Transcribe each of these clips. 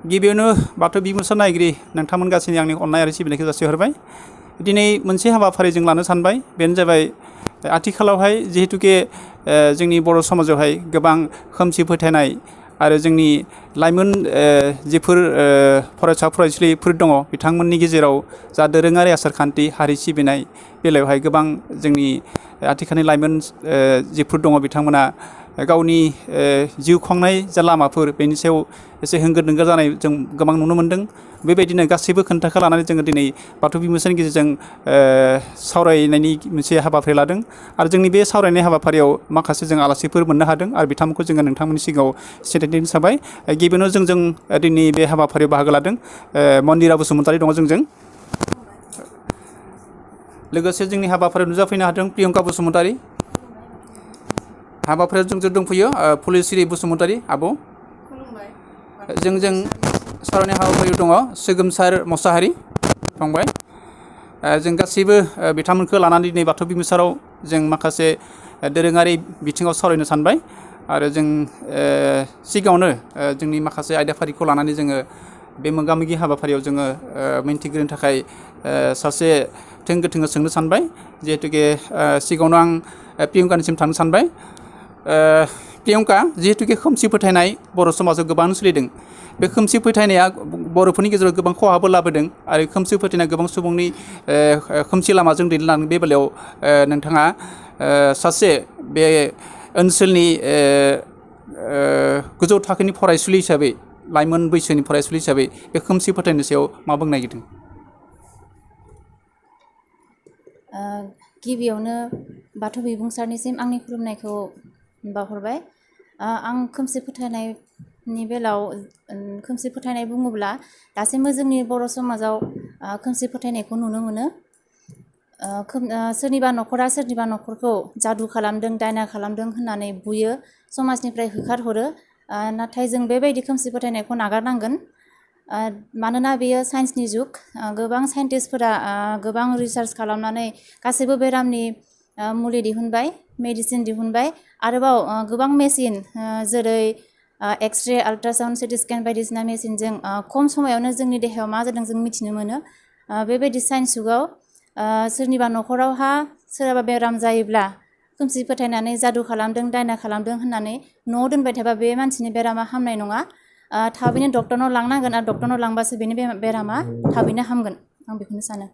गिबियावनो बाथौ बिबुंसार नायगिरि नोंथांमोन गासैनि आंनि अननाय आरो सिबिनायखौ जासिहरबाय। दिनै मोनसे हाबाफारि जों लानो सानबाय, बेनो जाबाय आथिखालावहाय जिहेतुके जोंनि बर' समाजावहाय गोबां खोमसि फोथायनाय आरो जोंनि लाइमोन जिफोर फरायसा फरायसुलिफोर दङ बिथांमोननि गेजेराव जा दोरोङारि आसारखान्थि हारि सिबिनाय बेलायावहाय गोबां जोंनि आथिखालनि लाइमोन जिफोर दङ बिथांमोना गावनि जिउ खुंनाय जा लामाफोर बेनि सायाव एसे होंगो दोंगो जानाय जों गोबां नुनो मोन्दों। बेबायदिनो गासैबो खोन्थाखौ लानानै जोङो दिनै बाथौ बिबुंसारनि गेजेरजों सावरायनायनि मोनसे हाबाफारि लादों आरो जोंनि बे सावरायनाय हाबाफारियाव माखासे जों आलासिफोर मोननो हादों आरो बिथांमोनखौ जोङो नोंथांमोननि सिगाङाव सिनायथिनो सानबाय। गिबियावनो जों दिनै बे हाबाफारियाव बाहागो लादों मन्दिरा बसुमतारी दङ जोंजों, लोगोसे जोंनि हाबाफारियाव नुजाफैनो हादों प्रियंका बसुमतारी। हाबाफारियाव जोंजों दंफैयो फुलेस्वरि बसुमतारी आब'। जोंजों सावरायनाय हाबाफारियाव दङ सोगोमसार मसाहारि फंबाय। जों गासैबो बिथांमोनखौ लानानै दिनै बाथौ बिबुंसाराव जों माखासे दोरोङारि बिथिङाव सावरायनो सानबाय आरो जों सिगाङावनो जोंनि माखासे आयदाफारिखौ लानानै जोङो बे मोगा मोगि हाबाफारियाव जोङो मिन्थिग्रोनो थाखाय सासे गोथोङै सोंनो सानबाय। जिहेतुके सिगाङावनो आं प्रियंकानिसिम थांनो सानबाय। प्रियंका, जिहेतुके खोमसि फोथायनाय बर' समाजाव गोबां सोलिदों, बे खोमसि फोथायनाया बर'फोरनि गेजेराव गोबां खहाबो लाबोदों आरो खोमसि फोथायनाया गोबां सुबुंनि खोमसि लामाजों दैदेनलांदों। बे बेलायाव नोंथाङा सासे बे ओनसोलनि गोजौ थाखोनि फरायसुलि हिसाबै, लाइमोन बैसोनि फरायसुलि हिसाबै बे खोमसि फोथायनायनि सायाव मा बुंनो नागिरदों? गिबियावनो बाथौ बिबुंसारनिसिम आंनि खुलुमनायखौ बावहरबाय। आं खोमसि फोथायनायनि बेलायाव खोमसि फोथायनाय बुङोब्ला दासिमबो जोंनि बर' समाजाव खोमसि फोथायनायखौ नुनो मोनो। सोरनिबा न'खरा सोरनिबा न'खरखौ जादु खालामदों, दायना खालामदों होननानै बुयो, समाजनिफ्राय होखारहरो। नाथाय जों बेबायदि खोमसि फोथायनायखौ नागारनांगोन। मानोना बेयो साइन्सनि जुग, गोबां साइन्टिस्टफोरा गोबां रिसार्च खालामनानै गासैबो बेरामनि मुलि दिहुनबाय, मेडिसिन दिहुनबाय। आरोबाव गोबां मेसिन जेरै एक्सरे, आल्ट्रासाउन्ड, सिटि स्केन बायदिसिना मेसिनजों खम समायावनो जोंनि देहायाव मा जादों जों मिथिनो मोनो। बेबायदि साइन्स जुगाव सोरनिबा न'खरावहा सोरहाबा बेराम जायोब्ला खोमसि फोथायनानै जादु खालामदों, दायना खालामदों होननानै न'आव दोनबाय थाबा बे मानसिनि बेरामा हामनाय नङा। थाबैनो डक्टरनाव लांनांगोन आरो डक्टरनाव लांबासो बेनि बेरामा थाबैनो हामगोन। आं बेखौनो सानो।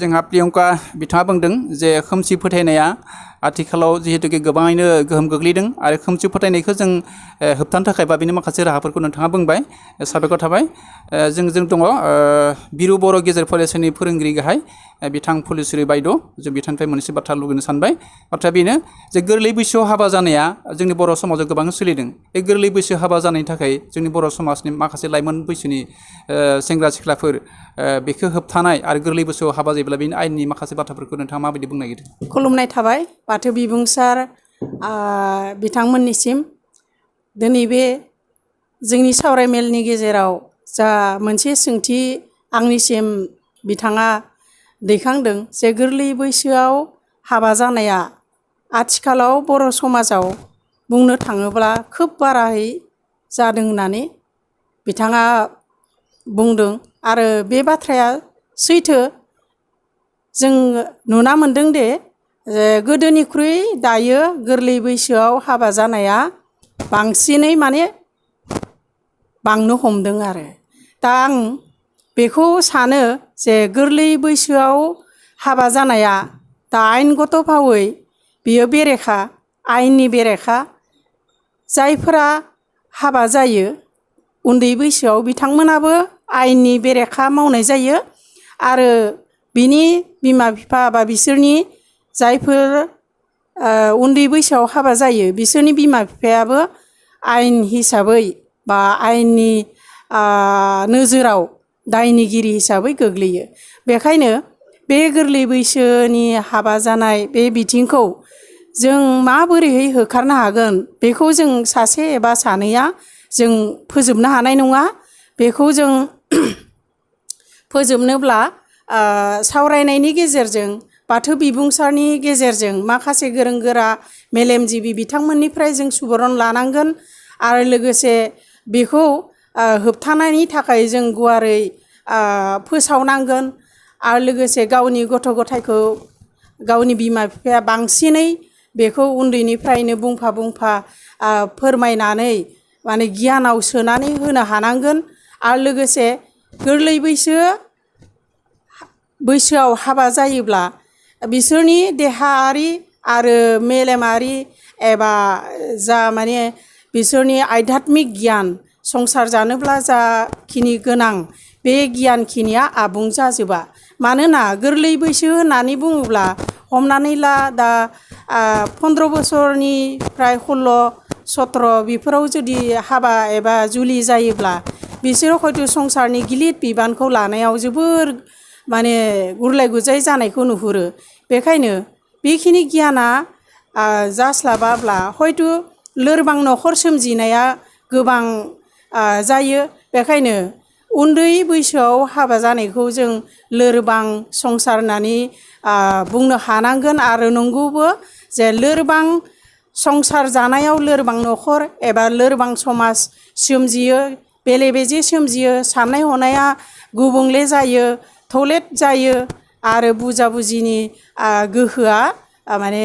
जोंहा प्रियंका बिथाङा बुंदों जे खोमसि फोथायनाया आथिखालाव जिहेतुके गोबाङैनो गोहोम गोग्लैदों आरो खोमसि फोथायनायखौ जों होबथानो थाखाय बा बेनि माखासे राहाफोरखौ नोंथाङा बुंबाय, साबायखर थाबाय। जों दङ बिरु बर' गेजेर फरायसालिनि फोरोंगिरि गाहाय बिथां फुलेस्वरि बायद'। जों बिथांनिफ्राय मोनसे बाथ्रा लुबैनो सानबाय। बाथ्राया बेनो जे गोरलै बैसोआव हाबा जानाया जोंनि बर' समाजाव गोबां सोलिदों। बे गोरलै बैसोआव हाबा जानायनि थाखाय जोंनि बर' समाजनि माखासे लाइमोन बैसोनि सेंग्रा सिख्लाफोर बेखौ होबथानाय आरो गोरलै बैसोआव हाबा जायोब्ला बेनि आयेननि माखासे बाथ्राफोरखौ नोंथाङा माबायदि बुंनो नागिरदों? खुलुमनाय थाबाय बाथौ बिबुंसार बिथांमोननिसिम। दिनै बे जोंनि सावरायमेलनि गेजेराव जा मोनसे सोंथि आंनिसिम बिथाङा दैखांदों जे गोरलै बैसोआव हाबा जानाया आथिखालाव बर' समाजाव बुंनो थाङोब्ला खोब बारायै जादों होननानै बिथाङा बुंदों आरो बे बाथ्राया सैथो। जों नुना मोनदों दे गोदोनिख्रुइ दायो गोरलै बैसोआव हाबा जानाया बांसिनै माने बांनो हमदों आरो। दा आं बेखौ सानो जे गोरलै बैसोआव हाबा जानाया दा आयेनगत भावै बियो बेरेखा, आयेननि बेरेखा। जायफोरा हाबा जायो उन्दै बैसोआव बिथांमोनाबो आयेननि बेरेखा मावनाय जायो आरो बिनि बिमा बिफा बा बिसोरनि जायफोर उन्दै बैसोआव हाबा जायो बिसोरनि बिमा बिफायाबो आयेन हिसाबै बा आयेननि नोजोराव दायनिगिरि हिसाबै गोग्लैयो। बेखायनो बे गोरलै बैसोनि हाबा जानाय बे बिथिंखौ जों माबोरैहाय होखारनो हागोन बेखौ जों सासे एबा सानैया जों फोजोबनो हानाय नङा। बेखौ जों फोजोबनोब्ला सावरायनायनि गेजेरजों, बाथौ बिबुंसारनि गेजेरजों माखासे गोरों गोरा मेलेमजिबि बिथांमोननिफ्राय जों सुबुरुन लानांगोन आरो लोगोसे बेखौ होबथानायनि थाखाय जों गुवारै फोसावनांगोन आरो लोगोसे गावनि गथ' गथायखौ गावनि बिमा बिफाया बांसिनै बेखौ उन्दैनिफ्रायनो बुंफा बुंफा फोरमायनानै माने गियानाव सोनानै होनो हानांगोन आरो लोगोसे गोरलै बैसोआव हाबा जायोब्ला बिसोरनि देहायारि आरो मेलेमारि एबा जा माने बिसोरनि आध्यात्मिक गियान संसार जानोब्ला जाखिनि गोनां बे गियानखिनिया आबुं जाजोबा मानोना गोरलै बैसो होननानै बुङोब्ला हमनानै ला दा 15 बोसोरनिफ्राय 16-17 बेफोराव जुदि हाबा एबा जुलि जायोब्ला बिसोरो हयथ' संसारनि गिलिर बिबानखौ लानायाव जोबोर माने गुरलाय गुजाय जानायखौ नुहुरो बेखायनो बेखिनि गियाना जास्लाबाब्ला हयथ' लोरबां न'खर सोमजिनाया गोबां जायो बेखायनो उन्दै बैसोआव हाबा जानायखौ जों लोरबां संसार होननानै बुंनो हानांगोन आरो नंगौबो जे लोरबां संसार जानायाव लोरबां न'खर एबा लोरबां समाज सोमजियो बेले बेजे सोमजियो साननाय हनाया गुबुंले जायो थलेट जायो आरो बुजा बुजिनि गोहोआ माने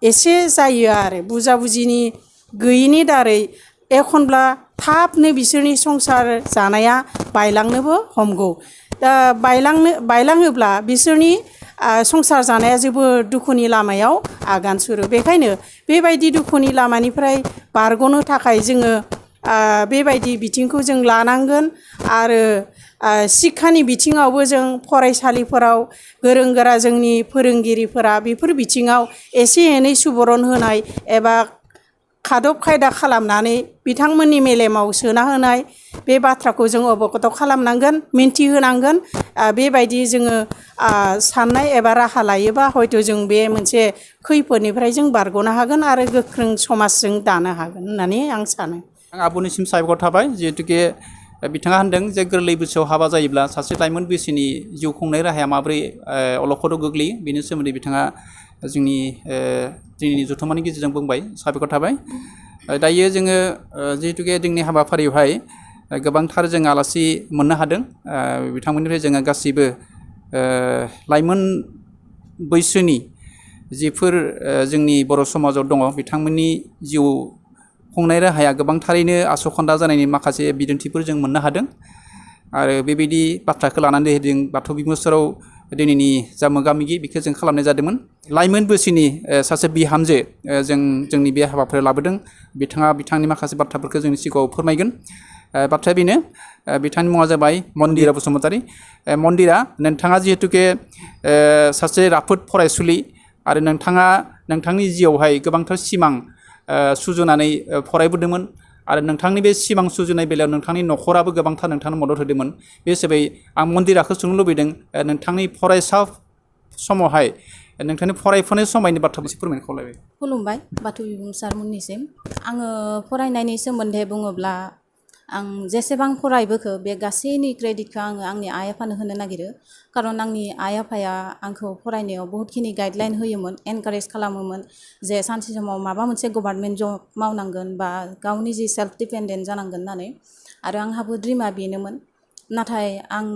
एसे जायो आरो बुजा बुजिनि गैयिनि दारै एखनब्ला थाबनो बिसोरनि संसार जानाया बायलांनोबो हमगौ दा बायलाङोब्ला बिसोरनि संसार जानाया जोबोद दुखुनि लामायाव आगान सुरो बेखायनो बेबायदि दुखुनि लामानिफ्राय बारग'नो थाखाय जोङो बेबायदि बिथिंखौ जों लानांगोन आरो शिक्षानि बिथिङावबो जों फरायसालिफोराव गोरों गोरा जोंनि फोरोंगिरिफोरा बेफोर बिथिङाव एसे एनै सुबुरुन होनाय एबा खादब खायदा खालामनानै बिथांमोननि मेलेमाव सोना होनाय बे बाथ्राखौ जों अबगत खालामनांगोन मिन्थिहोनांगोन बेबायदि जोङो साननाय एबा राहा लायोबा हयथ' जों बे मोनसे खैफोदनिफ्राय जों बारग'नो हागोन आरो गोख्रों समाज जों दानो हागोन होननानै आं सानो आब'निसिम साबायखर थाबाय जिहेतुके बिथाङा होनदों जे गोरलै बैसोआव हाबा जायोब्ला सासे लाइमोन बैसोनि जिउ खुंनाय राहाया माबोरै अलखदाव गोग्लैयो बेनि सोमोन्दै बिथाङा जोंनि दिनैनि जथुम्मानि गेजेरजों बुंबाय साबायखर थाबाय दायो जोङो जिहेतुके जोंनि हाबाफारियावहाय गोबांथार जों आलासि मोननो हादों बिथांमोननिफ्राय जोङो गासैबो लाइमोन बैसोनि जिफोर जोंनि बर' समाजाव दङ बिथांमोननि जिउ खुंनाय राहाया गोबांथारैनो आसखान्दा जानायनि माखासे बिदिन्थिफोर जों मोननो हादों आरो बेबायदि बाथ्राखौ लानानै जों बाथौ बिमुसराव दिनैनि जा मोगा मोगि बेखौ जों खालामनाय जादोंमोन लाइमोन बैसोनि सासे बिहामजो जों जोंनि बे हाबाफारियाव लाबोदों बिथाङा बिथांनि माखासे बाथ्राफोरखौ जोंनि सिगाङाव फोरमायगोन बाथ्राया बेनो बिथांनि मुङा जाबाय मन्दिरा बसुमतारी मन्दिरा नोंथाङा जिहेतुके सासे राफोद फरायसुलि आरो नोंथाङा नोंथांनि जिउआवहाय गोबांथार सिमां सुजुनानै फरायबोदोंमोन आरो नोंथांनि बे सिमां सुजुनाय बेलायाव नोंथांनि न'खराबो गोबांथार नोंथांनो मदद होदोंमोन बे हिसाबै आं मन्दिराखौ सोंनो लुबैदों नोंथांनि फरायसा समावहाय नोंथांनि फरायफुनाय समायनि बाथ्रा मोनसे फोरमायनो खावलायबाय खुलुमबाय बाथौ बिबुंसारमोननिसिम आङो फरायनायनि सोमोन्दै बुङोब्ला आं जेसेबां फरायबोखो बे गासैनि क्रेडिटखौ आङो आंनि आइ आफानो होनो नागिरो खारन आंनि आइ आफाया आंखौ फरायनायाव बहुतखिनि गाइडलाइन होयोमोन एनकारेज खालामोमोन जे सानसे समाव माबा मोनसे गभार्नमेन्ट जब मावनांगोन बा गावनि जि सेल्फ डिपेन्डेन्ट जानांगोन होननानै आरो आंहाबो ड्रिमा बेनोमोन नाथाय आं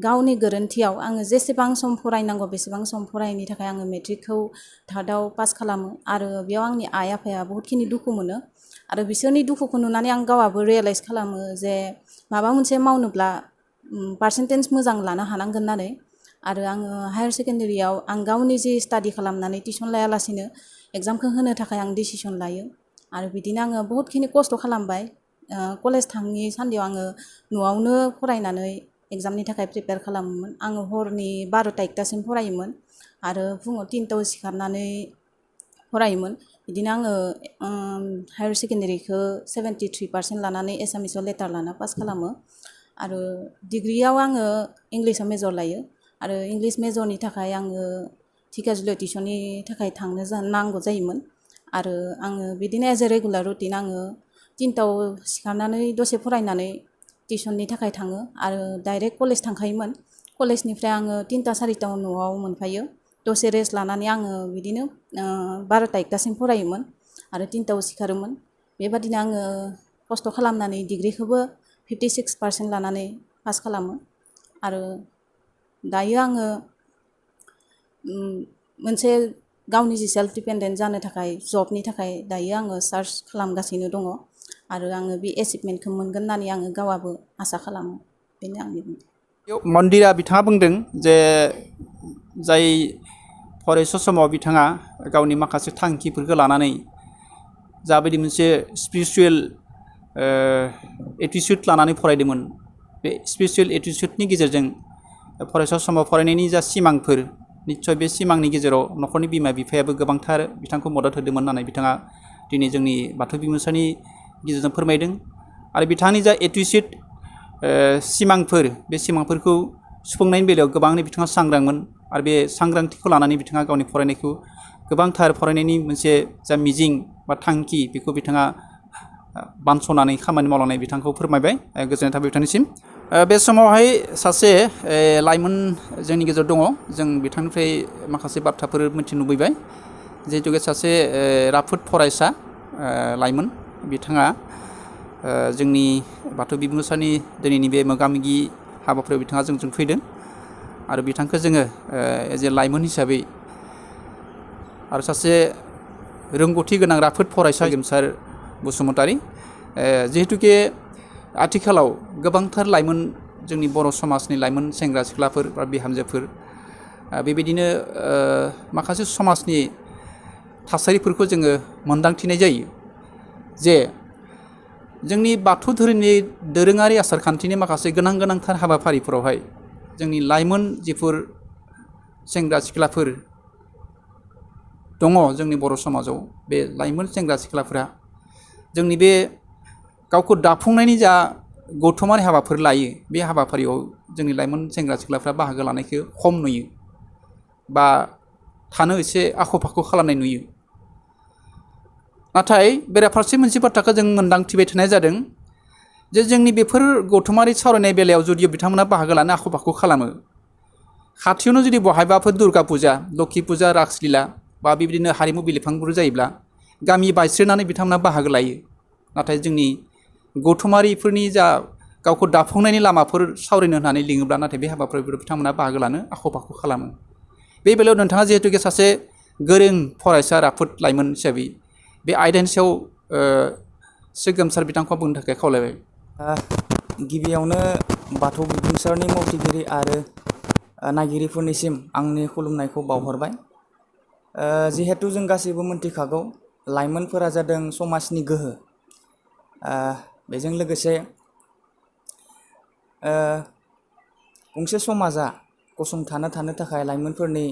गावनि गोरोन्थियाव आङो जेसेबां सम फरायनांगौ बेसेबां सम फरायैनि थाखाय आङो मेट्रिकखौ थार्डआव पास खालामो आरो बेयाव आंनि आइ आफाया बहुतखिनि दुखु मोनो आरो बिसोरनि दुखुखौ नुनानै आं गावाबो रियेलाइज खालामो जे माबा मोनसे मावनोब्ला पार्सेन्टेज मोजां लानो हानांगोन होननानै आरो आङो हायार सेकेन्डारियाव आं गावनि जि स्टाडि खालामनानै टिउसन लायालासिनो एग्जामखौ होनो थाखाय आं डिसिसन लायो आरो बिदिनो आङो बहुतखिनि खस्थ' खालामबाय कलेज थाङि सान्दियाव आङो न'आवनो फरायनानै एग्जामनि थाखाय प्रिपेयार खालामोमोन आङो हरनि 12ता-1तासिम फरायोमोन आरो फुङाव 3तायाव सिखारनानै फरायोमोन बिदिनो आङो हायार सेकेन्डारिखौ 73% लानानै एसामिसाव लेटार लाना पास खालामो आरो डिग्रियाव आङो इंलिसाव मेजर लायो आरो इंलिस मेजरनि थाखाय आङो धिखाजुलियाव टिउसननि थाखाय नांगौ जायोमोन आरो आङो बिदिनो एज ए रेगुलार रुटिन आङो 3तायाव सिखारनानै दसे फरायनानै टिउसननि थाखाय थाङो आरो डाइरेक्ट कलेज थांखायोमोन कलेजनिफ्राय आङो 3ता-4तायाव न'आव मोनफायो दसे रेस्ट लानानै आङो बिदिनो 12ता-1तासिम फरायोमोन आरो 3तायाव सिखारोमोन बेबादिनो आङो खस्थ' खालामनानै डिग्रिखौबो 56% लानानै पास खालामो आरो दायो आङो मोनसे गावनि जि सेल्फ डिपेन्डेन्ट जानो थाखाय जबनि थाखाय दायो आङो सार्च खालामगासिनो दङ आरो आङो बे एचिभमेन्टखौ मोनगोन होननानै आङो गावाबो आसा खालामो बेनो आंनि बुंनाय। मन्दिरा बिथाङा बुंदों जे जाय फरायसा समाव बिथाङा गावनि माखासे थांखिफोरखौ लानानै जाबायदि मोनसे स्पिरिचुवेल एटिटिउड लानानै फरायदोंमोन बे स्पिरिचुवेल एटिटिउडनि गेजेरजों फरायसा समाव फरायनायनि जा सिमांफोर निस्सय बे सिमांनि गेजेराव न'खरनि बिमा बिफायाबो गोबांथार बिथांखौ मदद होदोंमोन होननानै बिथाङा दिनै जोंनि बाथौ बिमुसानि गेजेरजों फोरमायदों आरो बिथांनि जा एटिटिउड सिमांफोर बे सिमांफोरखौ सुफुंनायनि बेलायाव गोबाङै बिथाङा सांग्रांमोन आरो बे सांग्रांथिखौ लानानै बिथाङा गावनि फरायनायखौ गोबांथार फरायनायनि मोनसे जा मिजिं बा थांखि बेखौ बिथाङा बानस'नानै खामानि मावलांनाय बिथांखौ फोरमायबाय। गोजोननाय थाबाय बिथांनिसिम। बे समावहाय सासे लाइमोन जोंनि गेजेराव दङ जों बिथांनिफ्राय माखासे बाथ्राफोर मिथिनो लुबैबाय जिहेतु सासे राफोद फरायसा लाइमोन बिथाङा जोंनि बाथौ बिमुसानि दिनैनि बे मोगा मोगि हाबाफारियाव बिथाङा जोंजों फैदों आरो बिथांखौ जोङो एज ए लाइमोन हिसाबै आरो सासे रोंगौथि गोनां राफोद फरायसा गेमसार बसुमतारी जिहेतुके आथिखालाव गोबांथार लाइमोन जोंनि बर' समाजनि लाइमोन सेंग्रा सिख्लाफोर बा बिहामजोफोर बेबायदिनो माखासे समाजनि थासारिफोरखौ जोङो मोन्दांथिनाय जायो जे जोंनि बाथौ धोरोमनि दोरोङारि आसारखान्थिनि माखासे गोनांथार हाबाफारिफोरावहाय जोंनि लाइमोन जिफोर सेंग्रा सिख्लाफोर दङ जोंनि बर' समाजाव बे लाइमोन सेंग्रा सिख्लाफोरा जोंनि बे गावखौ दाफुंनायनि जा गौथुमारि हाबाफोर लायो बे हाबाफारियाव जोंनि लाइमोन सेंग्रा सिख्लाफ्रा बाहागो लानायखौ खम नुयो बा थानो एसे आख' फाख' खालामनाय नुयो। नाथाय बेराफारसे मोनसे बाथ्राखौ जों मोन्दांथिबाय थानाय जादों जे जोंनि बेफोर गौथुमारि सावरायनाय बेलायाव जुदि बिथांमोना बाहागो लानो आख' फाख' खालामो खाथियावनो जुदि बहायबाफोर दुर्गा फुजा लक्षि फुजा रासलीला बा बेबायदिनो हारिमु बिलिफांफोर जायोब्ला गामि बायस्रोनानै बिथांमोना बाहागो लायो नाथाय जोंनि गौथुमारिफोरनि जा गावखौ दाफुंनायनि लामाफोर सावरायनो होननानै लिङोब्ला नाथाय बे हाबाफारिफोराव बिथांमोना बाहागो लानो आख' फाख' खालामो। बे बेलायाव नोंथाङा जिहेतुके सासे गोरों फरायसा राफोद लाइमोन हिसाबै बे आयदानि सायाव सोगोमसार बिथांखौ बुंनो थाखाय खावलायबाय। गिबियावनो बाथौ बिबुंसारनि मावथिगिरि आरो नायगिरिफोरनिसिम आंनि खुलुमनायखौ बावहरबाय। जिहेतु जों गासैबो मोनथिखागौ लाइमोनफोरा जादों समाजनि गोहो। बेजों लोगोसे गंसे समाजा गसंथानो थानो थाखाय लाइमोनफोरनि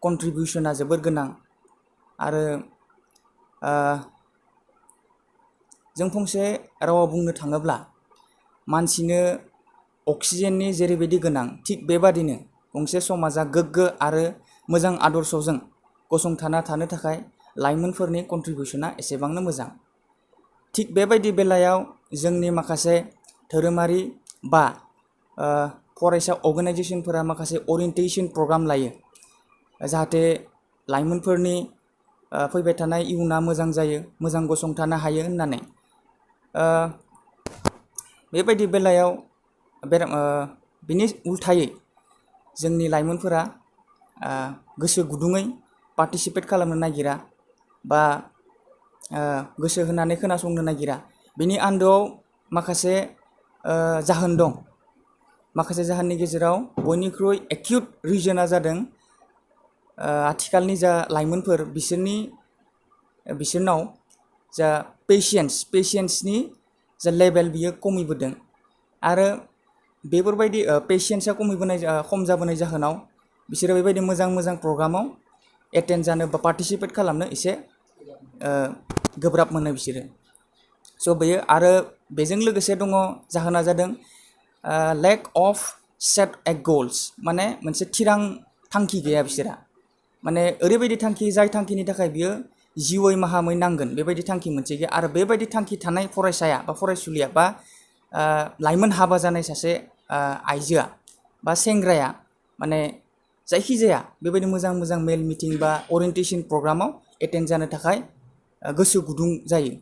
कन्ट्रिबिउसना जोबोर गोनां आरो जों फंसे रावाव बुंनो थाङोब्ला मानसिनो अक्सिजेननि जेरैबायदि गोनां थिग बेबादिनो गंसे समाजा गोग्गो आरो मोजां आदर्शजों गसंथाना थानो थाखाय लाइमोनफोरनि कन्ट्रिबिउसना एसेबांनो मोजां। थिग बेबायदि बेलायाव जोंनि माखासे धोरोमारि बा फरायसा अर्गेनाइजेसनफोरा माखासे ओरिएन्टेसन प्रग्राम लायो जाहाथे लाइमोनफोरनि फैबाय थानाय इयुना मोजां जायो मोजां गसंथानो हायो होननानै। बेबायदि बेलायाव बिनि उल्थायै जोंनि लाइमोनफोरा गोसो गुदुङै पार्टिसिपेट खालामनो नागिरा बा गोसो होनानै खोनासंनो नागिरा। बिनि आन्दोआव माखासे जाहोन दं। माखासे जाहोननि गेजेराव बयनिख्रुइ एक्युट रिजना जादों आथिखालनि जा लाइमोनफोर बिसोरनाव जा पेशेन्सनि जा लेभेल बियो खमिबोदों आरो बेफोरबायदि पेशेन्सआ खम जाबोनाय जाहोनाव बिसोरो बेबायदि मोजां प्रग्रामाव एटेन्ड जानो बा पार्टिसिपेट खालामनो एसे गोब्राब मोनो बिसोरो। स' बेयो आरो बेजों लोगोसे दङ जाहोना जादों लेक अफ सेट ए गोल्स माने मोनसे थिरां थांखि गैया बिसोरा। माने ओरैबायदि थांखि जाय थांखिनि थाखाय बियो जिउयै माहामै नांगोन बेबायदि थांखि मोनसे गैया आरो बेबायदि थांखि थानाय फरायसाया बा फरायसुलिया बा लाइमोन हाबा जानाय सासे आइजोआ बा सेंग्राया माने जायखिजाया बेबायदि मोजां मेल मिटिं बा ओरिएन्टेसन प्रग्रामाव एटेन्ड जानो थाखाय गोसो गुदुं जायो।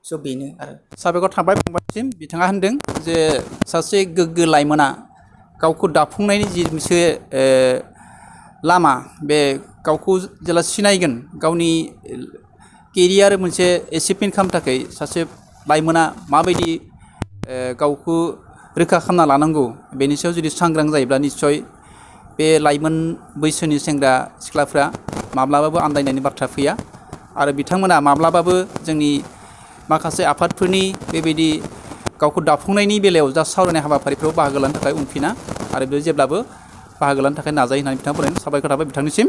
स' बेनो आरो साबायखर थाबाय फंबायसिम बिथाङा होनदों जे सासे गोग्गो लाइमोना गावखौ दाफुंनायनि जि मोनसे लामा बे गावखौ जेला सिनायगोन गावनि केरियार मोनसे एचिभमेन्ट खालामनो थाखाय सासे लाइमोना माबायदि गावखौ रैखा खालामना लानांगौ बेनि सायाव जुदि सांग्रां जायोब्ला निस्सय बे लाइमोन बैसोनि सेंग्रा सिख्लाफ्रा माब्लाबाबो आन्दायनायनि बाथ्रा फैया आरो बिथांमोना माब्लाबाबो जोंनि माखासे आफादफोरनि बेबायदि गावखौ दाफुंनायनि बेलायाव जा सावरायनाय हाबाफारिफ्राव बाहागो लानो थाखाय उनफिना आरो बे जेब्लाबो बाहागो लानो थाखाय नाजायो होननानै बिथाङा बुंदों साबायखर थाबाय बिथांनिसिम।